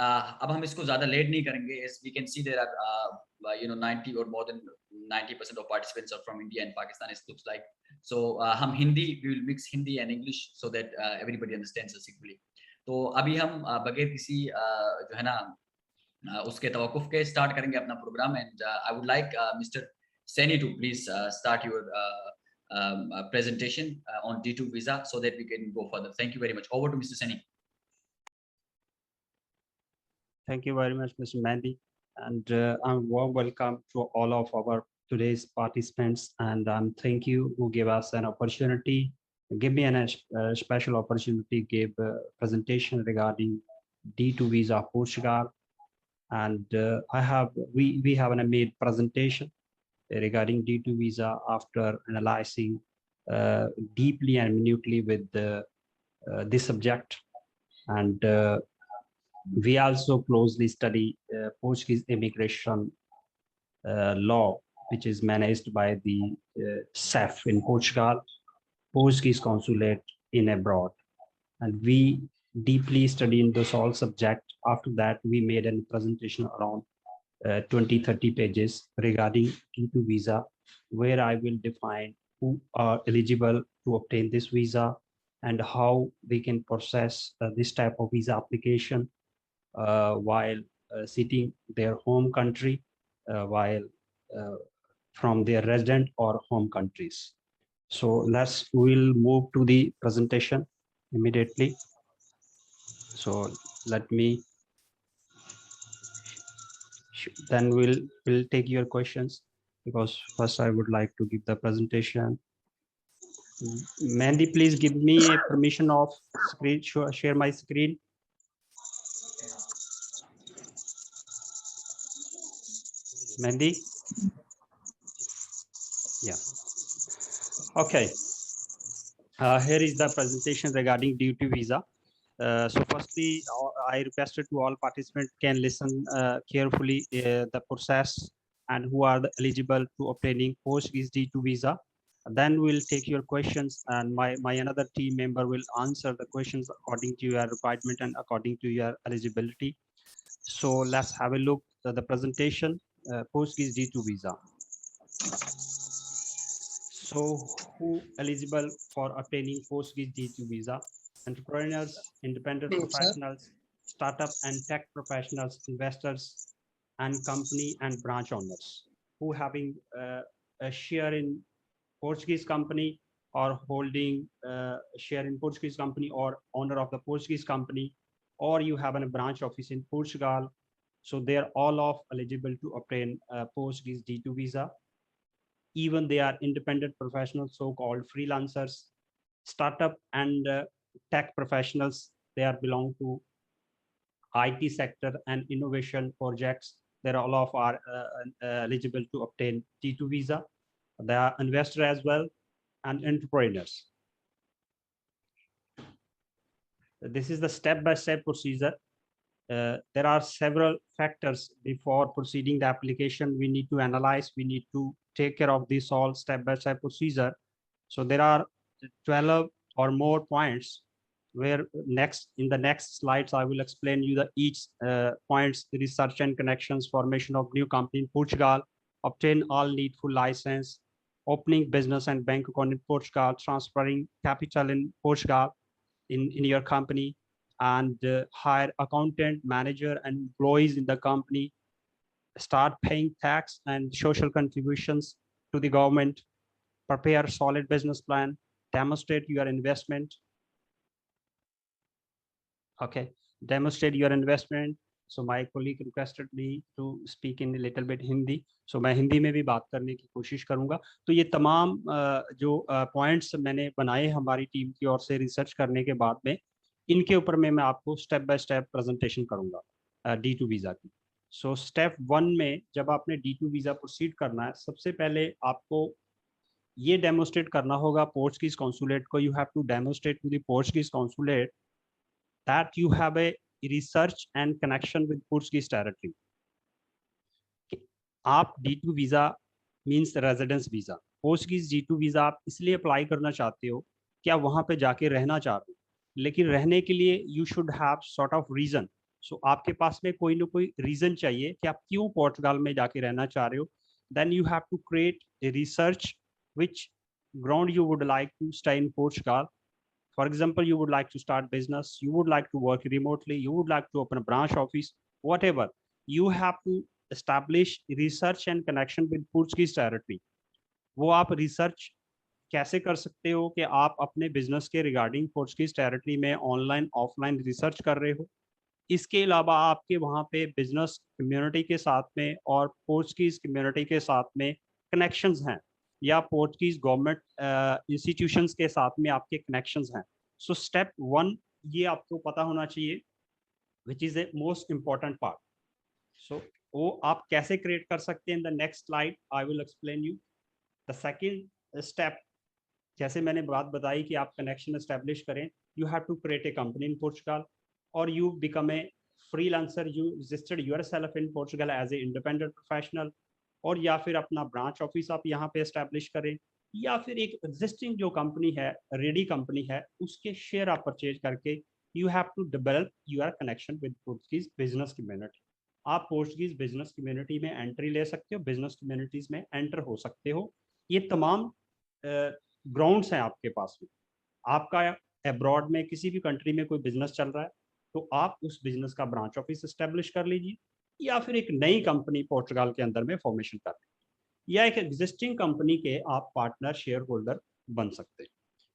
अब हम इसको ज़्यादा लेट नहीं करेंगे, as we can see there are 90 or more than 90% of participants are from India and Pakistan, it looks like. So हम Hindi, we will mix Hindi and English so that everybody understands us equally. तो अभी हम बगैर किसी जो है ना उसके तवक्कुफ के स्टार्ट करेंगे अपना program, and I would like mister Seni to please start your presentation on D2 visa so that we can go further. Thank you very much. Over to Mr. Seni. Thank you very much, Mr. Mandy, and I'm warm welcome to all of our today's participants, and thank you who gave us an opportunity, give me a special opportunity, give a presentation regarding D2 visa Portugal, and we have made presentation regarding D2 visa after analyzing deeply and minutely with this subject, and we also closely study Portuguese immigration law, which is managed by the CEF in Portugal, Portuguese consulate in abroad, and we deeply study in this all subject. After that, we made a presentation around 20-30 pages regarding D2 visa, where I will define who are eligible to obtain this visa and how they can process this type of visa application while sitting their home country, while from their resident or home countries. So we'll move to the presentation immediately. So let me, then we'll take your questions, because first I would like to give the presentation. Mandy, please give me a permission of screen, share my screen. Mandy? Yeah. Okay. Here is the presentation regarding D2 visa. So firstly, I requested to all participants can listen carefully the process and who are eligible to obtaining Portuguese D2 visa. Then we'll take your questions, and my another team member will answer the questions according to your requirement and according to your eligibility. So let's have a look at the presentation, Portuguese D2 visa. So who eligible for obtaining Portuguese D2 visa? Entrepreneurs, independent professionals, startup and tech professionals, investors, and company and branch owners who having a share in Portuguese company or holding share in Portuguese company or owner of the Portuguese company, or you have a branch office in Portugal. So they are all of eligible to obtain Portuguese D2 visa. Even they are independent professionals, so-called freelancers, startup and tech professionals. They are belong to IT sector and innovation projects. They all of are eligible to obtain D2 visa. They are investors as well and entrepreneurs. This is the step-by-step procedure. There are several factors before proceeding the application. We need to analyze, we need to take care of this all step-by-step procedure. So there are 12 or more points, where in the next slides I will explain you the each points: the research and connections, formation of new company in Portugal, obtain all needful license, opening business and bank account in Portugal, transferring capital in Portugal in your company, and hire accountant, manager, and employees in the company, start paying tax and social contributions to the government, prepare solid business plan, demonstrate your investment. Okay, demonstrate your investment. So my colleague requested me to speak in a little bit Hindi. So मैं हिंदी में भी बात करने की कोशिश करूंगा. तो ये तमाम जो पॉइंट्स मैंने बनाए हमारी टीम की ओर से रिसर्च करने के बाद में, इनके ऊपर मैं आपको स्टेप बाय स्टेप प्रेजेंटेशन करूंगा D2 वीजा की. सो स्टेप 1 में जब आपने D2 वीजा प्रोसीड करना है, सबसे पहले आपको ये डेमोस्ट्रेट करना होगा पोर्चुगीज कॉन्सुलेट को. You have to demonstrate to the Portuguese consulate that you have a research and connection with Portuguese territory. आप D2 visa means residence visa, Portuguese D2 visa आप इसलिए अप्लाई करना चाहते हो कि आप वहां पे जाके रहना चाहते हो, लेकिन रहने के लिए you should have sort of reason so आपके पास में कोई ना कोई रीजन चाहिए कि आप क्यों पोर्चुगल में जाके रहना चाह रहे हो. Then you have to create a research which ground you would like to stay in Portugal. For example, you would like to start business, you would like to work remotely, you would like to open a branch office, whatever. You have to establish research and connection with Portuguese territory. वो आप research कैसे कर सकते हो कि आप अपने business के रिगार्डिंग पोर्चुगीज टेरिटरी में ऑनलाइन ऑफलाइन रिसर्च कर रहे हो. इसके अलावा आपके वहाँ पे बिजनेस कम्युनिटी के साथ में और पोर्चुगीज कम्युनिटी के साथ में कनेक्शंस हैं, या पोर्चुगीज गवर्नमेंट इंस्टीट्यूशंस के साथ में आपके कनेक्शंस हैं. सो स्टेप 1 ये आपको पता होना चाहिए, which is a most important part. So वो आप कैसे क्रिएट कर सकते हैं, in the next slide I will explain you. The second step, जैसे मैंने बात बताई कि आप कनेक्शन एस्टेब्लिश करें, you have to create a company in Portugal और you become a freelancer, you registered yourself in Portugal as a independent professional, और या फिर अपना ब्रांच ऑफिस आप यहाँ पे एस्टेब्लिश करें, या फिर एक एग्जिस्टिंग जो कंपनी है, रेडी कंपनी है, उसके शेयर आप परचेज करके you have to develop your connection with Portuguese business community. आप पोर्चुगीज बिजनेस कम्युनिटी में एंट्री ले सकते हो, बिजनेस कम्युनिटीज में एंटर हो सकते हो. ये तमाम ग्राउंड्स हैं आपके पास में. आपका अब्रॉड में किसी भी कंट्री में कोई बिजनेस चल रहा है तो आप उस बिजनेस का ब्रांच ऑफिस एस्टेब्लिश कर लीजिए, या फिर एक नई कंपनी पोर्चुगल के अंदर में फॉर्मेशन कर लीजिए, या एक एग्जिस्टिंग कंपनी के आप पार्टनर शेयर होल्डर बन सकते हैं.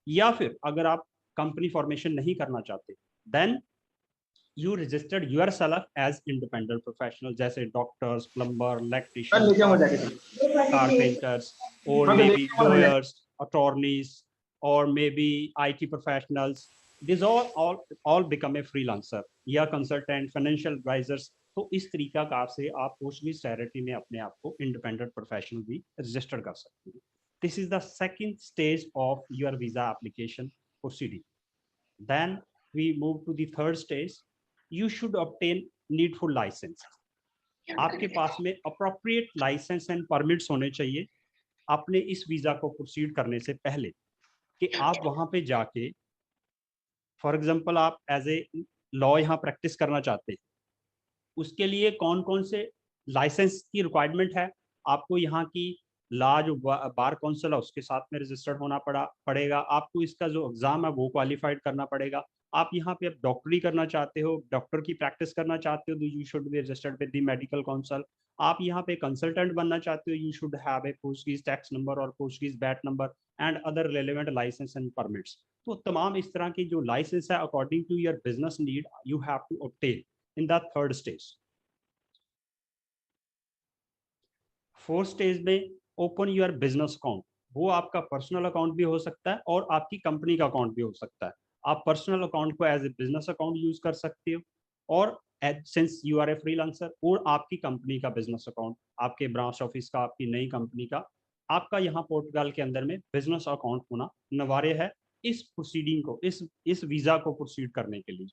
या फिर अगर आप कंपनी फॉर्मेशन नहीं करना चाहते, then you registered yourself as independent professional, जैसे doctors, plumber, electrician, carpenters, or maybe lawyers, attorneys, or maybe IT professionals. These all become a freelancer या consultant, financial advisors. तो इस तरीका कार से आप पोर्चुगीज टेरिटरी में अपने आप को इंडिपेंडेंट प्रोफेशनल भी रजिस्टर कर सकते हैं. This is the second stage of your visa application proceeding. Then we move to the third stage. You should obtain needful license. आपके पास में appropriate license and permits होने चाहिए अपने इस वीजा को प्रोसीड करने से पहले, कि आप वहां पे जाके फॉर एग्जांपल आप एज ए लॉ यहाँ प्रैक्टिस करना चाहते हैं, उसके लिए कौन कौन से लाइसेंस की रिक्वायरमेंट है. आपको यहाँ की लॉ जो बार काउंसिल है उसके साथ में रजिस्टर्ड होना पड़ेगा. आपको इसका जो एग्जाम है वो क्वालिफाइड करना पड़ेगा. आप यहाँ पे अब डॉक्टरी करना चाहते हो, डॉक्टर की प्रैक्टिस करना चाहते हो, you should be registered with the medical council. आप यहाँ पे कंसल्टेंट बनना चाहते हो, you should have a Portuguese tax number और Portuguese VAT number and other relevant license and permits. तो तमाम इस तरह की जो लाइसेंस है according to your business need you have to obtain in the third stage. Fourth stage में open your business account. वो आपका पर्सनल अकाउंट भी हो सकता है और आपकी कंपनी का अकाउंट भी हो सकता है. आप पर्सनल अकाउंट को as a business account use कर सकते हो, और since you are a freelancer, और आपकी कंपनी का बिजनेस अकाउंट, आपके ब्रांच ऑफिस का, आपकी नई कंपनी का, आपका यहाँ पोर्टुगल के अंदर में बिजनेस अकाउंट होना अनिवार्य है इस प्रोसीडिंग को, इस वीजा को प्रोसीड करने के लिए.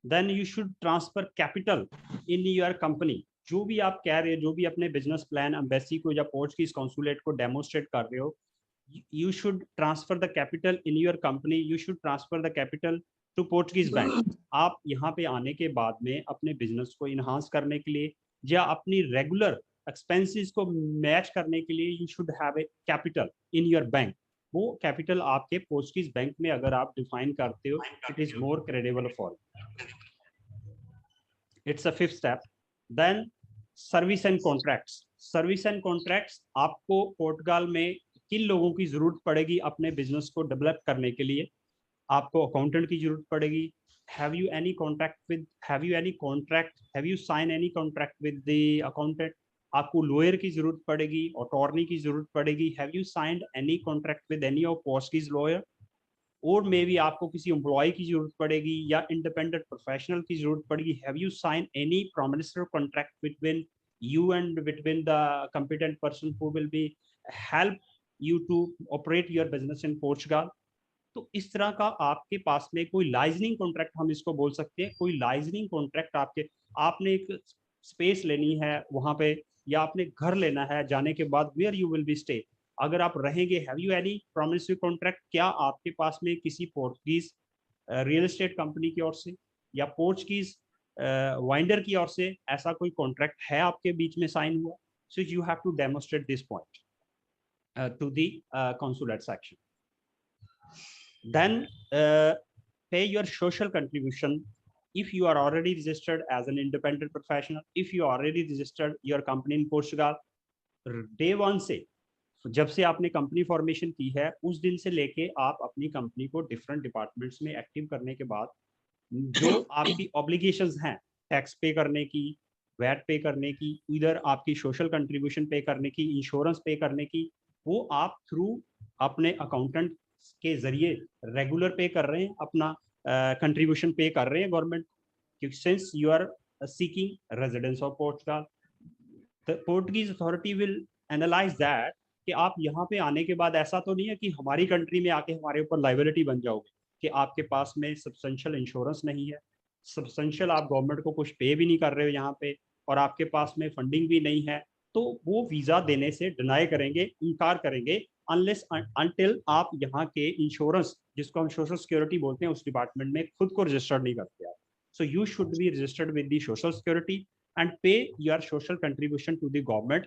Then you should transfer capital in your company. जो भी आप कह रहे हो, जो भी अपने बिजनेस प्लान एम्बेसी को या पोर्चुगीज कॉन्सुलेट को डेमोन्स्ट्रेट कर रहे हो, you should transfer the capital in your company, you should transfer the capital to Portuguese bank. आप यहाँ पे आने के बाद में अपने बिजनेस को इनहांस करने के लिए या अपनी रेगुलर एक्सपेंसेस को मैच करने के लिए you should have a capital in your bank. वो कैपिटल आपके पोर्चुगीज बैंक में अगर आप डिफाइन करते हो, it is more credible for. It's a fifth step. Then service and contracts. Service and contracts, आपको पोर्टुगल में किन लोगों की जरूरत पड़ेगी अपने बिजनेस को डेवलप करने के लिए. आपको अकाउंटेंट की जरूरत पड़ेगी. Have you any sign any contract with the accountant. आपको लॉयर की जरूरत पड़ेगी, अटॉर्नी की जरूरत पड़ेगी. Have you signed any contract with any of Portuguese lawyer. और मे बी आपको किसी एम्प्लॉय की जरूरत पड़ेगी या इंडिपेंडेंट प्रोफेशनल की जरूरत पड़ेगी. Have you sign any promissory contract between you and between the competent person who will be help you to operate your business in Portugal. तो इस तरह का आपके पास में कोई लाइजनिंग कॉन्ट्रैक्ट, हम इसको बोल सकते हैं, कोई लाइजनिंग कॉन्ट्रैक्ट आपने एक स्पेस लेनी है वहां पे, या आपने घर लेना है जाने के बाद, where you will be stay, अगर आप रहेंगे. Have you any promissory contract. क्या आपके पास में किसी पोर्चुगीज रियल एस्टेट कंपनी की ओर से या पोर्चुगीज वाइंडर की ओर से ऐसा कोई कॉन्ट्रैक्ट है आपके बीच में साइन हुआ, so you have to demonstrate this point to the consulate section. Then pay your social contribution if you are already registered as an independent professional. If you already registered your company in Portugal, day one से, जब से आपने company formation की है उस दिन से लेके आप अपनी कंपनी को डिफरेंट डिपार्टमेंट्स में एक्टिव करने के बाद जो आपकी ऑब्लिगेशंस हैं, टैक्स पे करने की, वैट पे करने की, इधर आपकी सोशल कंट्रीब्यूशन पे करने की, इंश्योरेंस पे करने की, वो आप थ्रू अपने अकाउंटेंट के जरिए रेगुलर पे कर रहे हैं, अपना कंट्रीब्यूशन पे कर रहे हैं government, since you are seeking residence of Portugal, the Portuguese authority will analyze that कि आप यहाँ पे आने के बाद ऐसा तो नहीं है कि हमारी कंट्री में आके हमारे ऊपर लाइबिलिटी बन जाओगे, कि आपके पास में सब्सटेंशियल इंश्योरेंस नहीं है, सब्सटेंशियल आप गवर्नमेंट को कुछ पे भी नहीं कर रहे हो यहाँ पे, और आपके पास में फंडिंग भी नहीं है, तो वो वीजा देने से डिनाई करेंगे, इनकार करेंगे, अनलेस अनटिल आप यहाँ के इंश्योरेंस, जिसको हम सोशल सिक्योरिटी बोलते हैं, उस डिपार्टमेंट में खुद को रजिस्टर्ड नहीं करते आप. So you should be registered with the social security and pay your social contribution to the government.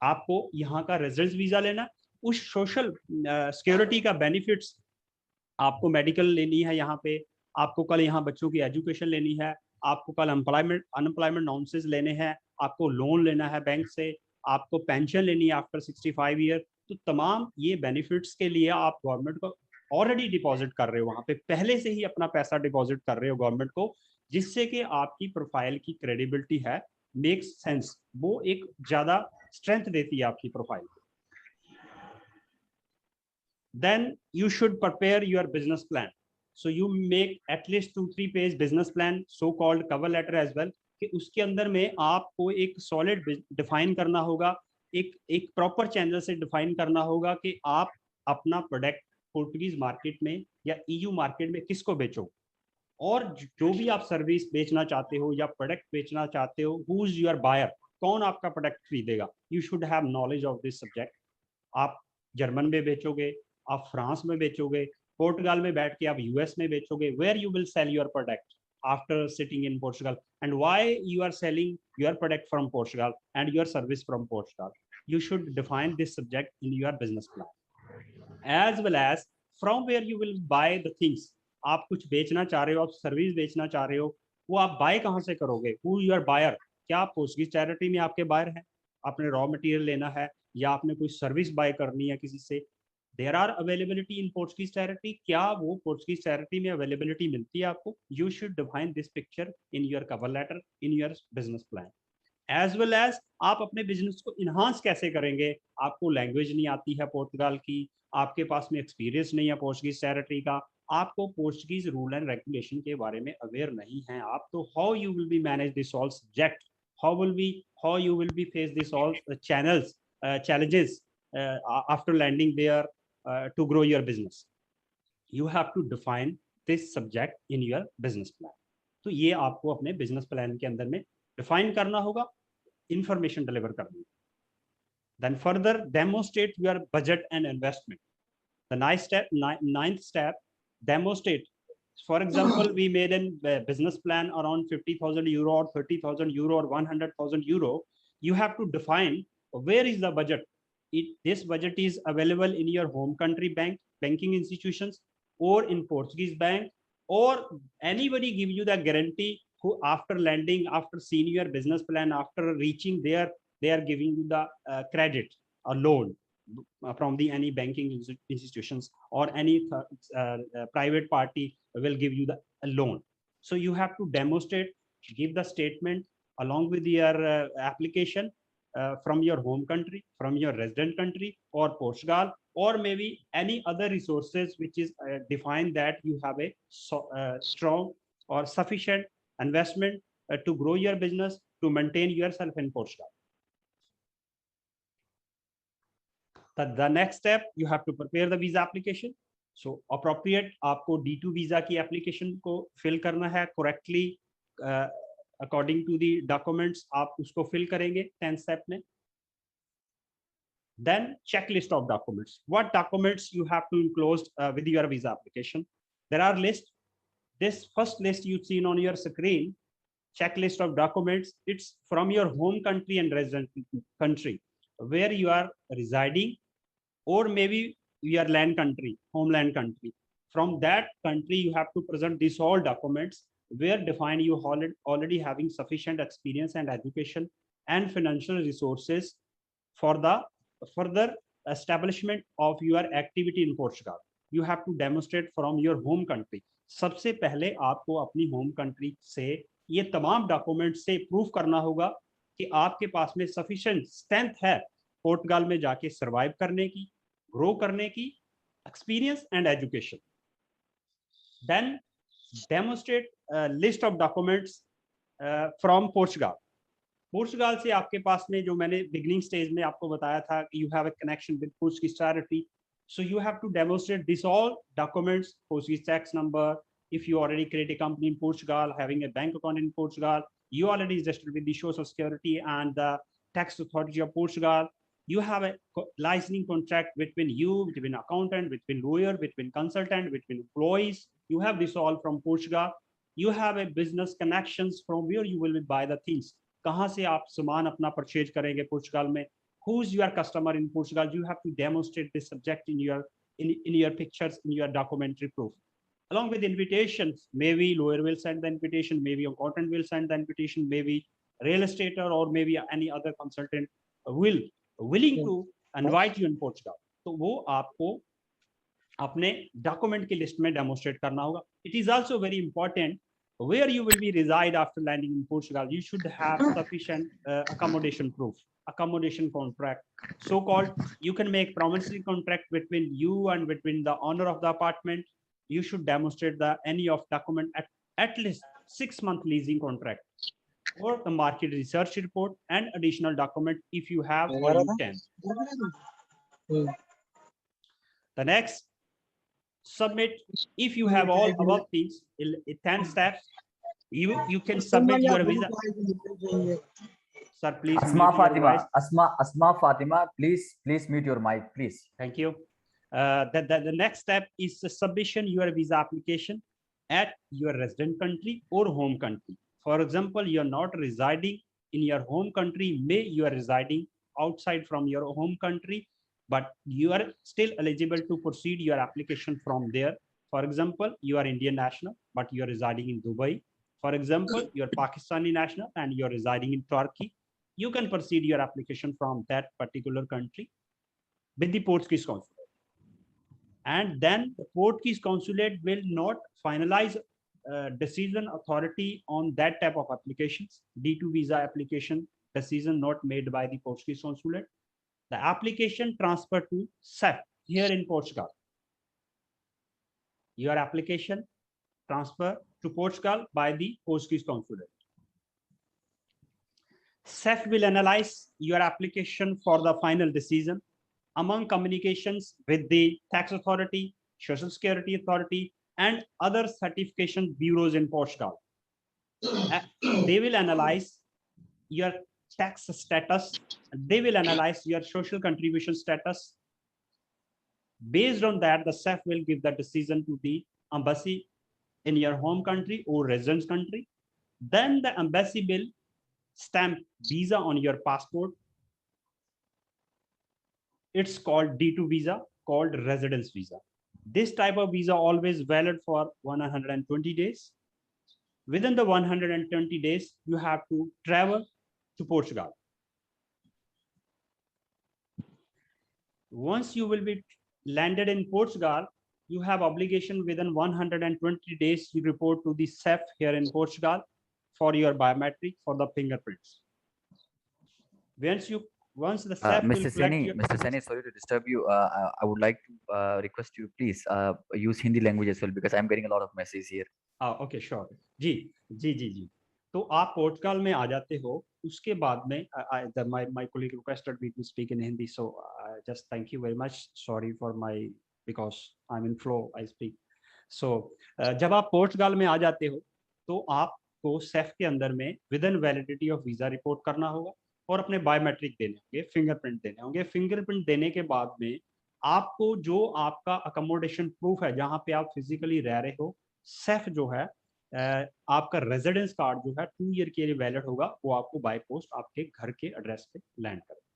आपको यहाँ का रेजिडेंस वीजा लेना, उस सोशल सिक्योरिटी का बेनिफिट्स, आपको मेडिकल लेनी है यहाँ पे, आपको कल यहाँ बच्चों की एजुकेशन लेनी है, आपको कल अनएम्प्लॉयमेंट नाउंसेस लेने हैं, आपको लोन लेना है बैंक से, आपको पेंशन लेनी है आफ्टर 65 ईयर, तो तमाम ये बेनिफिट्स के लिए आप गवर्नमेंट को ऑलरेडी डिपॉजिट कर रहे हो, वहां पे पहले से ही अपना पैसा डिपॉजिट कर रहे हो गवर्नमेंट को, जिससे कि आपकी प्रोफाइल की क्रेडिबिलिटी है, मेक्स सेंस, वो एक ज्यादा स्ट्रेंथ देती है आपकी प्रोफाइल को. Then you should prepare your business plan. So you make at least 2-3 page business plan, so called cover letter as well, कि उसके अंदर में आपको एक सॉलिड डिफाइन करना होगा, एक प्रॉपर चैनल से डिफाइन करना होगा कि आप अपना प्रोडक्ट पोर्टुगीज मार्केट में या ईयू मार्केट में किसको बेचो, और जो भी आप सर्विस बेचना चाहते हो या प्रोडक्ट बेचना चाहते हो, हु इज योर बायर, कौन आपका प्रोडक्ट खरीदेगा, you should have knowledge of this subject. आप जर्मन में बेचोगे, आप फ्रांस में बेचोगे, पोर्टुगल में बैठ के आप यूएस में बेचोगे, where you will sell your product after sitting in Portugal, and why you are selling your product from Portugal and your service from Portugal. You should define this subject in your business plan, as well as from where you will buy the things. आप कुछ बेचना चाह रहे हो, आप service बेचना चाह रहे हो, वो आप बाय कहाँ से करोगे, who your buyer, क्या आप पोर्टुगीज चैरिटी में आपके बायर हैं, आपने रॉ मटेरियल लेना है या आपने कोई सर्विस बाय करनी है किसी से, there are availability in Portuguese charity, क्या वो पोर्टुगीज चैरिटी में अवेलेबिलिटी मिलती है आपको, you should define this picture in your cover letter, in your business plan. As well as आप अपने बिजनेस को इन्हांस कैसे करेंगे, आपको लैंग्वेज नहीं आती है पोर्तुगाल की, आपके पास में एक्सपीरियंस नहीं है पोर्चुगीज टेरिटरी का, आपको पोर्चुगीज रूल एंड रेगुलेशन के बारे में अवेयर नहीं है आप, तो how you will be manage this all subject, how you will be face this all channels challenges after landing there to grow your business. You have to define this subject in your business plan. तो ये आपको अपने business plan के अंदर में define करना होगा, information deliver करनी है. Then further demonstrate your budget and investment. The ninth step, demonstrate. For example, we made a business plan around 50,000 euro or 30,000 euro or 100,000 euro. You have to define where is the budget. This budget is available in your home country banking institutions, or in Portuguese bank, or anybody give you the guarantee who after landing, after seeing your business plan, after reaching there, they are giving you the credit or loan from the any banking institutions, or any private party will give you the loan. So you have to demonstrate, give the statement along with your application from your home country, from your resident country, or Portugal, or maybe any other resources which is defined that you have a strong or sufficient investment to grow your business, to maintain yourself in Portugal. The next step, you have to prepare the visa application. So appropriate आपको D2 visa की application को fill करना है correctly according to the documents, आप उसको fill करेंगे 10th step में. Then checklist of documents. What documents you have to enclose with your visa application? There are lists. This first list you've seen on your screen, checklist of documents, it's from your home country and resident country, where you are residing, or maybe your land country, homeland country. From that country, you have to present these all documents where define you already having sufficient experience and education and financial resources for the further establishment of your activity in Portugal. You have to demonstrate from your home country. सबसे पहले आपको अपनी home country से ये तमाम document से proof करना होगा कि आपके पास में सफिशिएंट स्ट्रेंथ है पोर्टुगाल में जाके सरवाइव करने की, ग्रो करने की, experience and education. Then demonstrate list of documents from Portugal. Portugal से आपके पास में जो मैंने बिगिनिंग स्टेज में आपको बताया था कि you have a connection with Portuguese territory, so you have to demonstrate this all documents, Portuguese tax number. If you already create a company in Portugal, having a bank account in Portugal, you already registered with the Social Security and the Tax Authority of Portugal. You have a licensing contract between you, between accountant, between lawyer, between consultant, between employees. You have this all from Portugal. You have a business connections from where you will buy the things. कहाँ से आप सामान अपना purchase करेंगे Portugal में? Who's your customer in Portugal? You have to demonstrate this subject in your pictures, in your documentary proof. Along with invitations, maybe lawyer will send the invitation, maybe accountant will send the invitation, maybe real estater or maybe any other consultant willing to invite you in Portugal. तो वो आपको अपने document की list में demonstrate करना होगा. It is also very important where you will be reside after landing in Portugal. You should have sufficient accommodation proof. Accommodation contract, so-called. You can make promissory contract between you and between the owner of the apartment. You should demonstrate the any of document at least 6-month leasing contract or the market research report and additional document if you have or you can. The next, submit if you have all above things, 10 steps. You can submit your visa. Sir, please. Asma Fatima, please mute your mic, please. Thank you. The next step is the submission your visa application at your resident country or home country. For example, you are not residing in your home country, may you are residing outside from your home country, but you are still eligible to proceed your application from there. For example, you are Indian national, but you are residing in Dubai. For example, you are Pakistani national and you are residing in Turkey. You can proceed your application from that particular country with the Portuguese consulate. And then the Portuguese consulate will not finalize decision authority on that type of applications. D2 visa application decision not made by the Portuguese consulate. The application transferred to CEF here in Portugal. Your application transfer to Portugal by the Portuguese consulate. CEF will analyze your application for the final decision among communications with the tax authority, social security authority, and other certification bureaus in Portugal. They will analyze your tax status. They will analyze your social contribution status. Based on that, the CEF will give the decision to the embassy in your home country or residence country. Then the embassy will stamp visa on your passport. It's called D2 visa, called residence visa. This type of visa always valid for 120 days. Within the 120 days, you have to travel to Portugal. Once you will be landed in Portugal, you have obligation within 120 days you report to the CEF here in Portugal for your biometric, for the fingerprints. Once the CEF Mr. Seni, sorry to disturb you. I would like to request you, please use Hindi language as well because I'm getting a lot of messages here. Okay, sure. जी. तो आप पोर्टुगल में आ जाते हो, उसके बाद में my colleague requested me to speak in Hindi, so just thank you very much. Sorry for my because I'm in flow, I speak. So जब आप पोर्टुगल में आ जाते हो, तो आपको CEF के अंदर में within validity of visa report करना होगा और अपने बायोमेट्रिक देने होंगे, फिंगरप्रिंट देने होंगे. फिंगरप्रिंट देने के बाद में आपको जो आपका अकोमोडेशन प्रूफ है, जहाँ पे आप फिजिकली रह रहे हो, सिर्फ जो है आपका रेजिडेंस कार्ड जो है 2 ईयर के लिए वैलिड होगा, वो आपको बाय पोस्ट आपके घर के एड्रेस पे लैंड करेगा,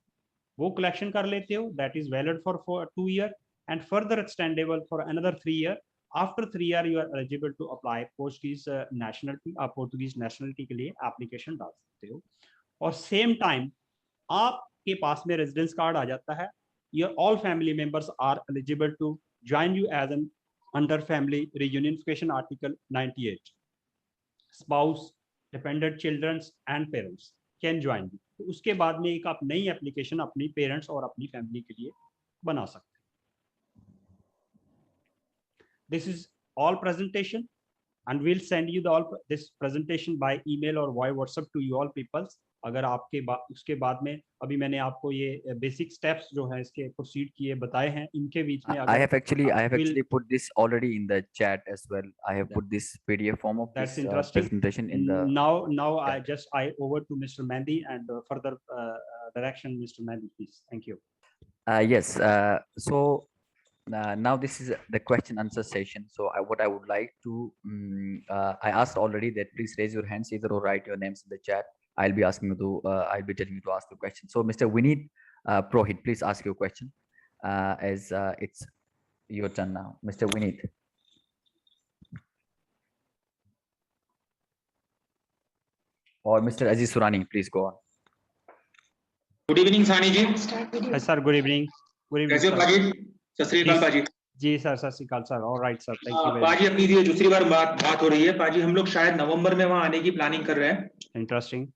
वो कलेक्शन कर लेते हो, that is valid for 2 year and further extendable for another 3 year. After 3 year you are eligible to apply Portuguese nationality, आप पोर्चुगीज नेशनलिटी के लिए एप्लीकेशन डाल सकते हो। और सेम टाइम आपके पास में रेजिडेंस कार्ड आ जाता है, your all family members are eligible to join you as an under family reunification article 98। Spouse, dependent children and parents can join you. तो उसके बाद में एक आप नई एप्लीकेशन अपनी पेरेंट्स और अपनी फैमिली के लिए बना सकते हैं। This is all presentation and we'll send you the all this presentation by email or via WhatsApp to you all peoples। अगर आपके उसके बाद में अभी मैंने आपको ये बेसिक स्टेप्स जो है इसके प्रोसीड किए बताए हैं, इनके बीच में I have actually put this already in the chat as well. I have put this PDF form of that's this interesting presentation in the now I over to Mr. Mehndi and further direction Mr. Mehndi, please. Thank you. Yes, so now this is the question answer session. So what I would like to I asked already that please raise your hands either or write your names in the chat. I'll be asking you to I'll be telling you to ask the question. So Mr. Vineet Prohit, please ask your question as it's your turn now. Mr. Vineet. Or Mr. Aziz Surani, please go on. Good evening सानी जी। Hi sir, good evening. कैसे हो पाजी? सत श्री अकाल पाजी। जी sir, सत श्री अकाल sir. Alright sir, thank you. पाजी अपनी ये दूसरी बार बात हो रही है पाजी, हम लोग शायद नवंबर में वहां आने की प्लानिंग कर रहे हैं। इंटरेस्टिंग।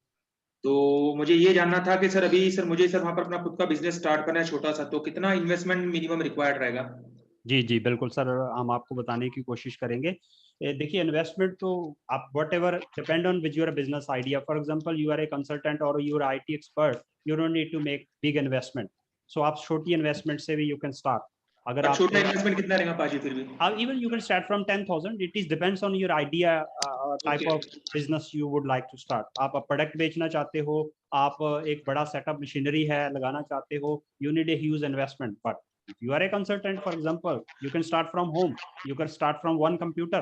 तो मुझे ये जानना था कि सर अभी मुझे वहां पर अपना खुद का बिजनेस स्टार्ट करना है छोटा सा, तो कितना इन्वेस्टमेंट मिनिमम रिक्वायर्ड रहेगा? जी जी बिल्कुल सर, हम आपको बताने की कोशिश करेंगे। देखिए इन्वेस्टमेंट तो आप whatever depend on which your business idea. For example you are a consultant और you are IT expert, you don't need to make big investment. So आप छोटी इन्वेस्टमेंट से भी यू कैन स्टार्ट। अगर आप छोटा इन्वेस्टमेंट कितना रहेगा पाजी फिर भी? Even you can start from 10,000। It is depends on your idea type of business you would like to start. आप प्रोडक्ट बेचना चाहते हो, आप एक बड़ा सेटअप मशीनरी है लगाना चाहते हो, you need a huge investment. But if you are a consultant, for example, you can start from home, you can start from one computer।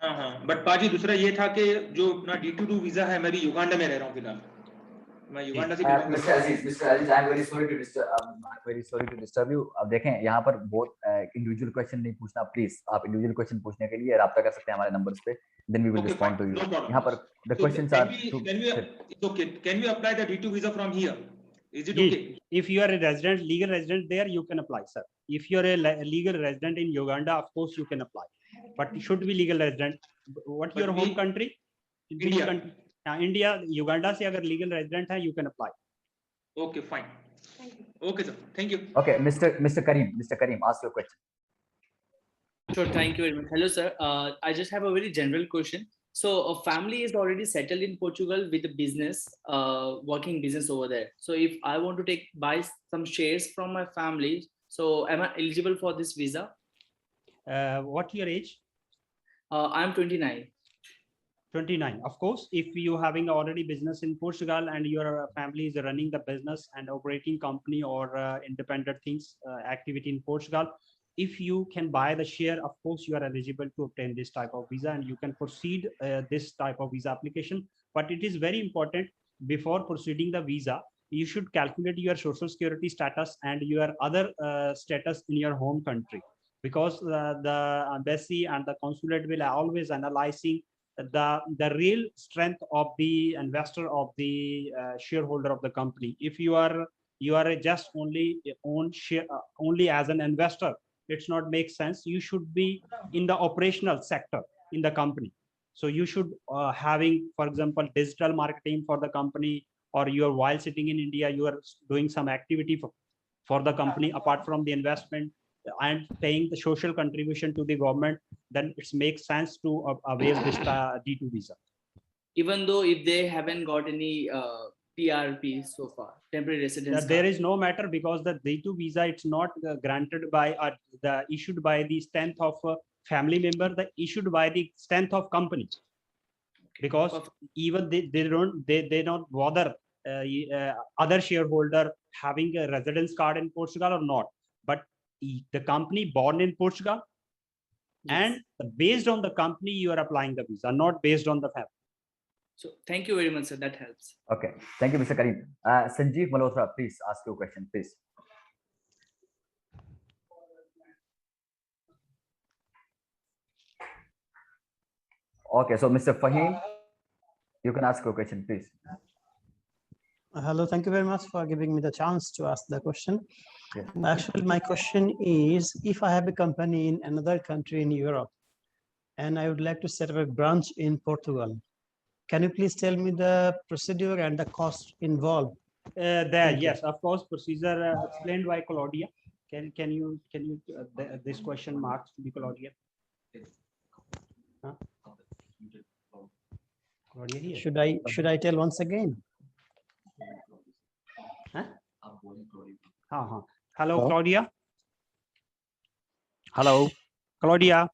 हाँ बट पाजी दूसरा ये था कि जो अपना D2 वीजा है, मैं भी युगांडा में रह रहा हूँ फिलहाल, मैं युगांडा से Mr. Aziz, I'm very sorry to disturb you। अब देखें यहाँ पर बहुत इंडिविजुअल क्वेश्चन नहीं पूछना प्लीज। आप इंडिविजुअल क्वेश्चन पूछने के लिए राब्ता कर सकते हैं हमारे नंबर्स पे, then we will respond to you। यहाँ पर the questions are can we apply the D2 visa from here? Is it okay? If you are a resident, legal resident there, you can apply, sir. If you are a legal resident in Uganda, of course you can apply, but you should be legal resident. What your home country? India. India, Uganda से अगर legal resident है, you can apply. Okay, fine. Okay, sir. Thank you. Okay, Mr. Karim, ask your question. Sure, thank you very much. Hello, sir. I just have a very general question. So a family is already settled in Portugal with a business, working business over there. So if I want to buy some shares from my family, so am I eligible for this visa? What your age? I'm 29. 29. Of course, if you having already business in Portugal and your family is running the business and operating company or independent things activity in Portugal, if you can buy the share, of course you are eligible to obtain this type of visa and you can proceed this type of visa application. But it is very important, before proceeding the visa, you should calculate your social security status and your other status in your home country, because the embassy and the consulate will always analyzing the real strength of the investor, of the shareholder of the company. If you are just only own share only as an investor, it's not make sense. You should be in the operational sector in the company. So you should having, for example, digital marketing for the company, or you are while sitting in India, you are doing some activity for the company apart from the investment and paying the social contribution to the government, then it makes sense to avail this D2 visa. Even though if they haven't got any PRP so far, temporary residence there is no matter, because the D2 visa, it's not granted by the issued by the strength of family member, the issued by the strength of company. Because even they don't bother other shareholder having a residence card in Portugal or not, but the company born in Portugal, And based on the company, you are applying the visa, not based on the family. So thank you very much, sir. That helps. Okay, thank you, Mr. Karim. Sanjeev Malhotra, please ask your question, please. Okay, so Mr. Fahim, you can ask your question, please. Hello, thank you very much for giving me the chance to ask the question. Yes. Actually, my question is, if I have a company in another country in Europe, and I would like to set up a branch in Portugal, can you please tell me the procedure and the cost involved? There, Thank you. yes, of course, procedure explained by Claudia. Can you this question marks to be Claudia? Huh? Claudia here. Should I tell once again? Huh? Hello, Hello? Claudia. Hello. Claudia.